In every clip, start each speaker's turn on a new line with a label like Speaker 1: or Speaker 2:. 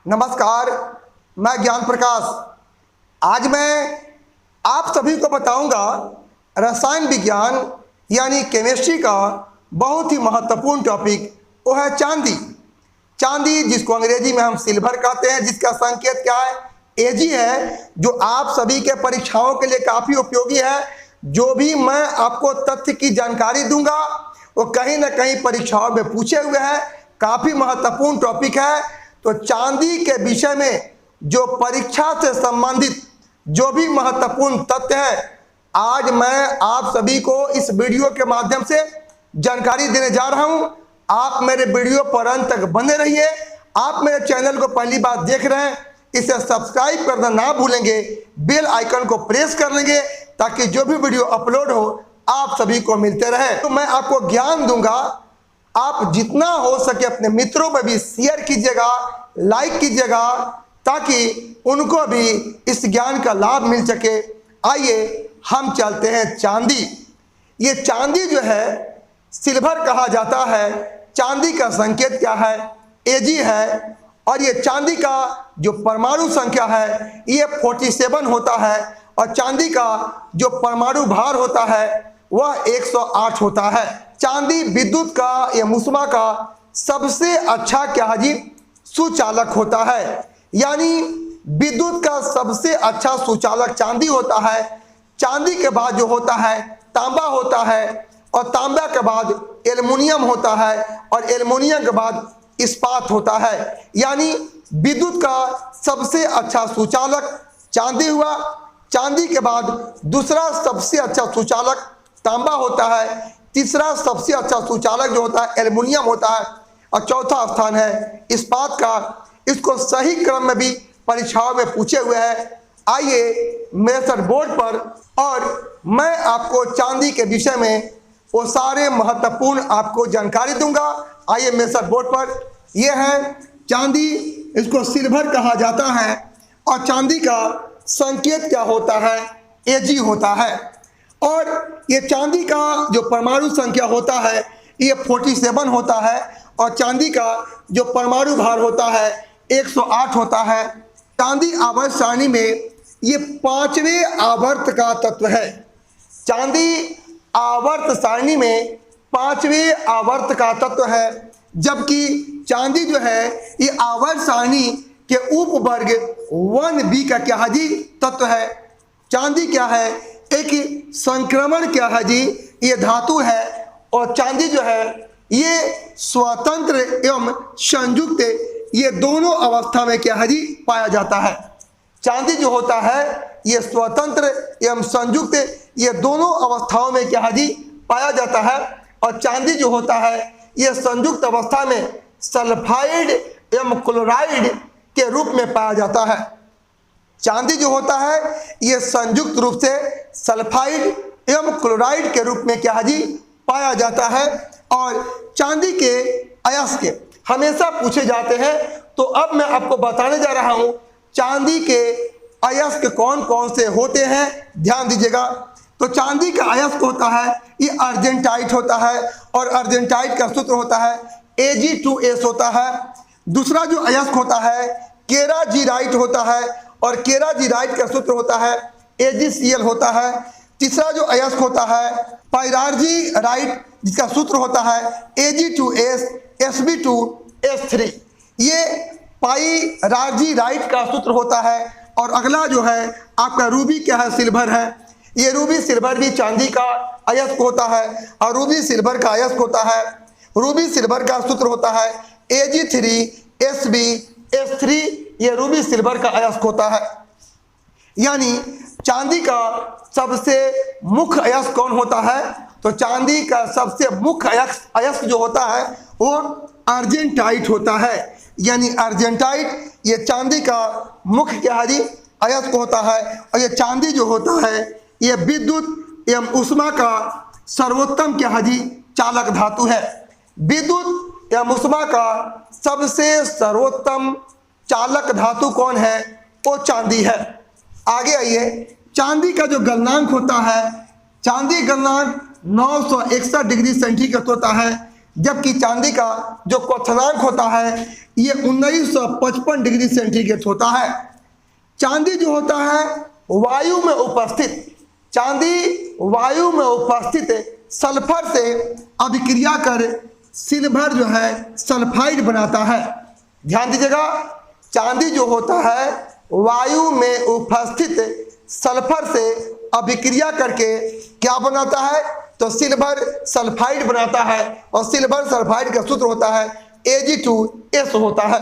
Speaker 1: नमस्कार, मैं ज्ञान प्रकाश। आज मैं आप सभी को बताऊंगा रसायन विज्ञान यानी केमिस्ट्री का बहुत ही महत्वपूर्ण टॉपिक, वो है चांदी। चांदी जिसको अंग्रेजी में हम सिल्वर कहते हैं, जिसका संकेत क्या है, Ag है, जो आप सभी के परीक्षाओं के लिए काफ़ी उपयोगी है। जो भी मैं आपको तथ्य की जानकारी दूंगा वो कहीं ना कहीं परीक्षाओं में पूछे हुए हैं, काफ़ी महत्वपूर्ण टॉपिक है। तो चांदी के विषय में जो परीक्षा से संबंधित जो भी महत्वपूर्ण तथ्य है, आज मैं आप सभी को इस वीडियो के माध्यम से जानकारी देने जा रहा हूं। आप मेरे वीडियो पर अंत तक बने रहिए। आप मेरे चैनल को पहली बार देख रहे हैं, इसे सब्सक्राइब करना ना भूलेंगे, बेल आइकन को प्रेस कर लेंगे ताकि जो भी वीडियो अपलोड हो आप सभी को मिलते रहे। तो मैं आपको ज्ञान दूंगा, आप जितना हो सके अपने मित्रों में भी शेयर कीजिएगा, लाइक कीजिएगा, ताकि उनको भी इस ज्ञान का लाभ मिल सके। आइए हम चलते हैं चांदी। ये चांदी जो है सिल्वर कहा जाता है। चांदी का संकेत क्या है, Ag है। और ये चांदी का जो परमाणु संख्या है ये 47 होता है, और चांदी का जो परमाणु भार होता है वह 108 होता है। चांदी विद्युत का या मुस्मा का सबसे अच्छा क्या है जी, सुचालक होता है। यानी विद्युत का सबसे अच्छा सुचालक चांदी होता है। चांदी के बाद जो होता है तांबा होता है, और तांबा के बाद एल्युमिनियम होता है, और एल्युमिनियम के बाद इस्पात होता है। यानी विद्युत का सबसे अच्छा सुचालक चांदी हुआ। चांदी के बाद दूसरा सबसे अच्छा सुचालक तांबा होता है, तीसरा सबसे अच्छा सुचालक जो होता है एल्युमिनियम होता है, और चौथा स्थान है इस्पात का। इसको सही क्रम में भी परीक्षाओं में पूछे हुए हैं। आइए मेरे सर बोर्ड पर, और मैं आपको चांदी के विषय में वो सारे महत्वपूर्ण आपको जानकारी दूंगा। आइए मेरे सर बोर्ड पर, यह है चांदी, इसको सिल्वर कहा जाता है। और चांदी का संकेत क्या होता है, Ag होता है। और ये चांदी का जो परमाणु संख्या होता है ये 47 होता है, और चांदी का जो परमाणु भार होता है 108 होता है। चांदी आवर्त सारणी में ये 5वें आवर्त का तत्व है। चांदी आवर्त सारणी में 5वें आवर्त का तत्व है, जबकि चांदी जो है ये आवर्त सारणी के उपवर्ग 1b का क्या है जी, तत्व है। चांदी क्या है, एक संक्रमण क्या है जी, ये धातु है। और चांदी जो है ये स्वतंत्र एवं संयुक्त, ये दोनों अवस्था में क्या है जी पाया जाता है। चांदी जो होता है ये स्वतंत्र एवं संयुक्त, ये दोनों अवस्थाओं में क्या है जी पाया जाता है। और चांदी जो होता है ये संयुक्त अवस्था में सल्फाइड एवं क्लोराइड के रूप में पाया जाता है। चांदी जो होता है ये संयुक्त रूप से सल्फाइड एवं क्लोराइड के रूप में क्या है जी पाया जाता है। और चांदी के अयस्क हमेशा पूछे जाते हैं, तो अब मैं आपको बताने जा रहा हूं चांदी के अयस्क कौन कौन से होते हैं, ध्यान दीजिएगा। तो चांदी का अयस्क होता है ये अर्जेंटाइट होता है, और अर्जेंटाइट का सूत्र होता है Ag2S होता है। दूसरा जो अयस्क होता है केराजीराइट होता है, और केराजीराइट का सूत्र होता है AgCl होता है। तीसरा जो अयस्क होता है पाइरार्जीराइट, जिसका सूत्र होता है Ag2S Sb2S3। ये पाइरार्जीराइट का सूत्र होता है। और अगला जो है आपका रूबी क्या है, सिल्वर है। ये रूबी सिल्वर भी चांदी का अयस्क होता है, और रूबी सिल्वर का अयस्क होता है। रूबी सिल्वर का सूत्र होता है Ag3SbS3, ये रूबी सिल्वर का अयस्क होता है। यानी चांदी का सबसे मुख्य अयस्क कौन होता है, तो चांदी का सबसे मुख्य अयस्क जो होता है वो अर्जेंटाइट होता है। यानी अर्जेंटाइट ये चांदी का मुख्य क्या है जी अयस्क होता है। और ये चांदी जो होता है ये विद्युत एवं ऊष्मा का सर्वोत्तम क्या है जी चालक धातु है। विद्युत एवं ऊष्मा का सबसे सर्वोत्तम चालक धातु कौन है, वो चांदी है। आगे आइए, चांदी का जो गलनांक होता है, चांदी गलनांक 961 डिग्री सेंटीग्रेड होता है। जबकि चांदी का जो क्वथनांक होता है ये 1955 डिग्री सेंटीग्रेड होता है। चांदी जो होता है वायु में उपस्थित, चांदी वायु में उपस्थित सल्फर से अभिक्रिया कर सिल्वर जो है सल्फाइड बनाता है। ध्यान दीजिएगा, चांदी जो होता है वायु में उपस्थित सल्फर से अभिक्रिया करके क्या बनाता है, तो सिल्वर सल्फाइड बनाता है। और सिल्वर सल्फाइड का सूत्र होता है Ag2S होता है।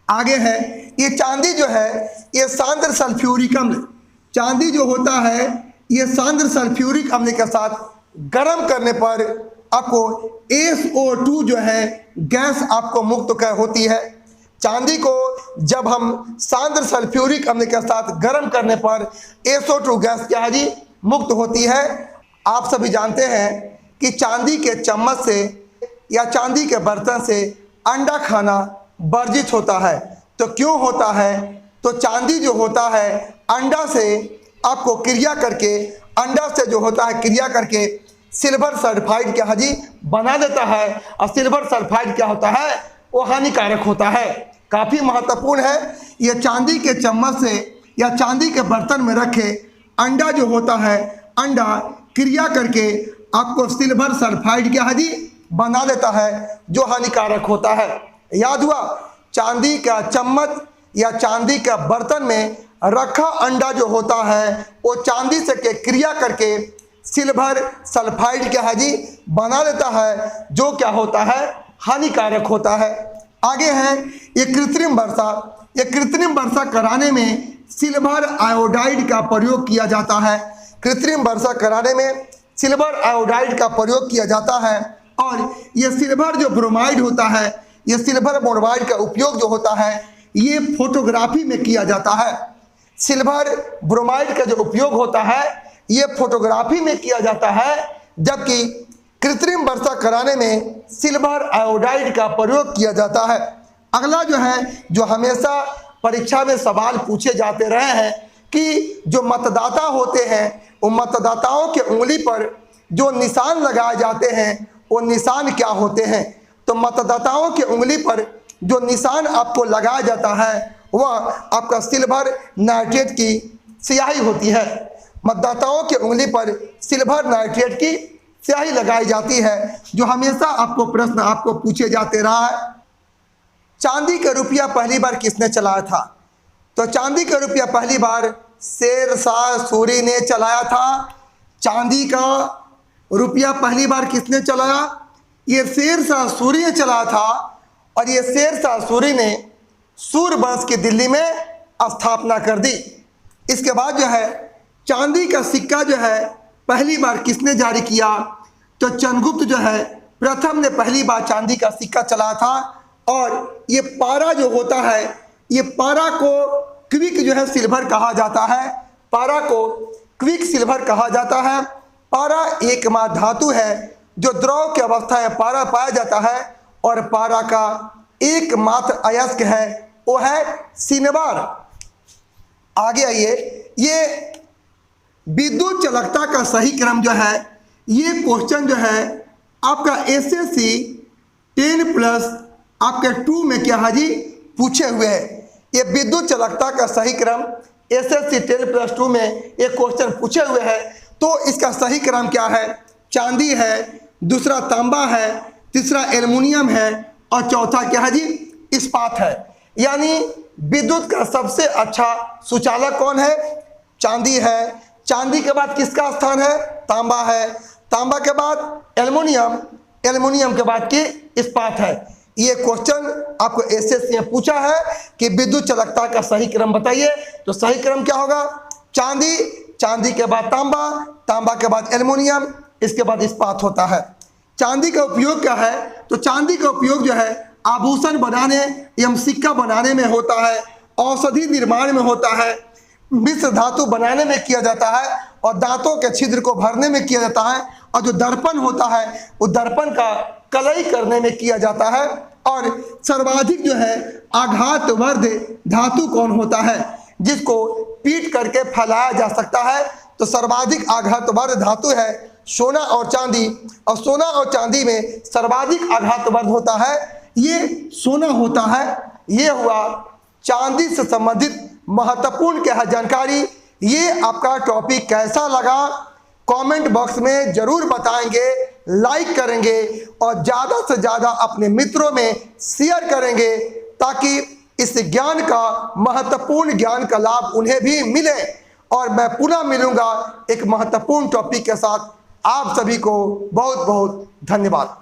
Speaker 1: आगे है ये चांदी जो है ये सांद्र सल्फ्यूरिक अम्ल, चांदी जो होता है ये सांद्र सल्फ्यूरिक अम्ल के साथ गर्म करने पर आपको SO2 जो है गैस आपको मुक्त होती है। चांदी को जब हम सांद्र सल्फ्यूरिक अम्ल के साथ गर्म करने पर SO2 गैस क्या है जी, मुक्त होती है। आप सभी जानते हैं कि चांदी के चम्मच से या चांदी के बर्तन से अंडा खाना वर्जित होता है। तो क्यों होता है, तो चांदी जो होता है अंडा से आपको क्रिया करके, अंडा से जो होता है क्रिया करके सिल्वर सल्फाइड क्या है जी बना देता है। और सिल्वर सल्फाइड क्या होता है, वो हानिकारक होता है। काफ़ी महत्वपूर्ण है। ये चांदी के चम्मच से या चांदी के बर्तन में रखे अंडा जो होता है, अंडा क्रिया करके आपको सिल्वर सल्फाइड क्या है जी बना देता है, जो हानिकारक होता है। याद हुआ, चांदी का चम्मच या चांदी का बर्तन में रखा अंडा जो होता है वो चांदी से के क्रिया करके सिल्वर सल्फाइड क्या है जी बना देता है, जो क्या होता है हानिकारक होता है। आगे है ये कृत्रिम वर्षा, ये कृत्रिम वर्षा कराने में सिल्वर आयोडाइड का प्रयोग किया जाता है। कृत्रिम वर्षा कराने में सिल्वर आयोडाइड का प्रयोग किया जाता है। और ये सिल्वर जो ब्रोमाइड होता है, ये सिल्वर ब्रोमाइड का उपयोग जो होता है ये फोटोग्राफी में किया जाता है। सिल्वर ब्रोमाइड का जो उपयोग होता है ये फोटोग्राफी में किया जाता है, जबकि कृत्रिम वर्षा कराने में सिल्वर आयोडाइड का प्रयोग किया जाता है। अगला जो है, जो हमेशा परीक्षा में सवाल पूछे जाते रहे हैं कि जो मतदाता होते हैं वो मतदाताओं के उंगली पर जो निशान लगाए जाते हैं वो निशान क्या होते हैं। तो मतदाताओं के उंगली पर जो निशान आपको लगाया जाता है वह आपका सिल्वर नाइट्रेट की स्याही होती है। मतदाताओं के उंगली पर सिल्वर नाइट्रेट की स्याही लगाई जाती है, जो हमेशा आपको प्रश्न आपको पूछे जाते रहा है। चांदी का रुपया पहली बार किसने चलाया था, तो चांदी का रुपया पहली बार शेरशाह सूरी ने चलाया था। चांदी का रुपया पहली बार किसने चलाया, ये शेरशाह सूरी ने चलाया था। और ये शेरशाह सूरी ने सूर्यवंश की दिल्ली में स्थापना कर दी। इसके बाद जो है चांदी का सिक्का जो है पहली बार किसने जारी किया, तो चंद्रगुप्त जो है प्रथम ने पहली बार चांदी का सिक्का चलाया था। और ये पारा जो होता है, ये पारा को क्विक जो है सिल्वर कहा जाता है, पारा को क्विक सिल्वर कहा जाता है। पारा एकमात्र धातु है जो द्रव की अवस्था में पारा पाया जाता है। और पारा का एकमात्र अयस्क है वो है सिनवार। आगे आइए, ये विद्युत चालकता का सही क्रम जो है, ये क्वेश्चन जो है आपका SSC 10+ आपके 2 में क्या है जी पूछे हुए हैं। ये विद्युत चालकता का सही क्रम SSC 10+2 में ये क्वेश्चन पूछे हुए हैं। तो इसका सही क्रम क्या है, चांदी है, दूसरा तांबा है, तीसरा एल्युमिनियम है और चौथा क्या है जी इस्पात है। यानी विद्युत का सबसे अच्छा सुचालक कौन है, चांदी है। चांदी के बाद किसका स्थान है, तांबा है। तांबा के बाद एल्युमिनियम, एल्युमिनियम के बाद की इस्पात है। ये क्वेश्चन आपको SSC में पूछा है कि विद्युत चालकता का सही क्रम बताइए। तो सही क्रम क्या होगा, चांदी, चांदी के बाद तांबा, तांबा के बाद एल्युमिनियम, इसके बाद इस्पात होता है। चांदी का उपयोग क्या है, तो चांदी का उपयोग जो है आभूषण बनाने एवं सिक्का बनाने में होता है, औषधि निर्माण में होता है, मिश्र धातु बनाने में किया जाता है और दांतों के छिद्र को भरने में किया जाता है। और जो दर्पण होता है वो दर्पण का कलई करने में किया जाता है। और सर्वाधिक जो है आघातवर्ध धातु कौन होता है, जिसको पीट करके फैलाया जा सकता है। तो सर्वाधिक आघातवर्ध धातु है सोना और चांदी, और सोना और चांदी में सर्वाधिक आघातवर्ध होता है ये सोना होता है। ये हुआ चांदी से संबंधित महत्वपूर्ण क्या जानकारी। ये आपका टॉपिक कैसा लगा कमेंट बॉक्स में जरूर बताएंगे, लाइक करेंगे और ज़्यादा से ज़्यादा अपने मित्रों में शेयर करेंगे ताकि इस ज्ञान का, महत्वपूर्ण ज्ञान का लाभ उन्हें भी मिले। और मैं पुनः मिलूंगा एक महत्वपूर्ण टॉपिक के साथ। आप सभी को बहुत बहुत धन्यवाद।